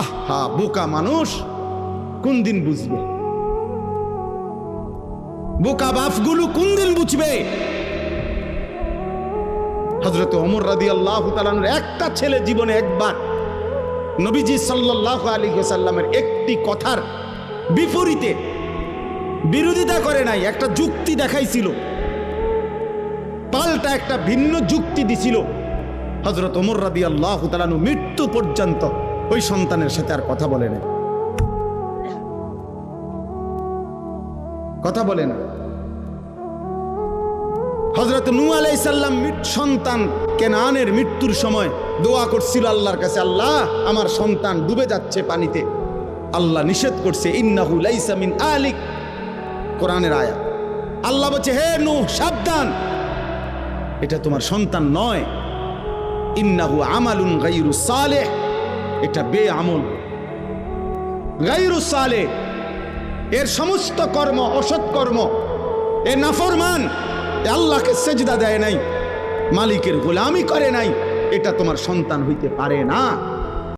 আহা, বোকা মানুষ কোন দিন বুঝবে? বোকা বাপগুলো কোন দিন বুঝবে? হযরত ওমর রাদিয়াল্লাহু তাআলা আনহুর একটা ছেলে জীবনে একবার নবীজি সাল্লাল্লাহু আলাইহি ওয়াসাল্লামের একটি কথার বিপরীতে বিরোধিতা করে নাই, একটা যুক্তি দেখাইছিল, পাল্টা একটা ভিন্ন যুক্তি দিছিল। হযরত ওমর রাদিয়াল্লাহু তাআলা আনহু মৃত্যু পর্যন্ত ওই সন্তানের সাথে আর কথা বলে না, কথা বলে না। হযরত নূহ আলাইহিস সালাম সন্তান কেনানের মৃত্যুর সময় দোয়া করছিল আল্লাহর কাছে, আল্লাহ আমার সন্তান ডুবে যাচ্ছে পানিতে। আল্লাহ নিষেধ করছে, ইন্নাহু লাইসা মিন আলিক, কোরআনের আয়াত। আল্লাহ বলছে, হে নূহ সাবধান, এটা তোমার সন্তান নয়। ইন্নাহু আমালুন গায়রু সালেহ, এটা বেআমল, গায়রু সালেহ, এর সমস্ত কর্ম অসৎ কর্ম, এ নাফরমান, এ আল্লাহকে সেজদা দেয় নাই, মালিকের গোলামি করে নাই, এটা তোমার সন্তান হইতে পারে না।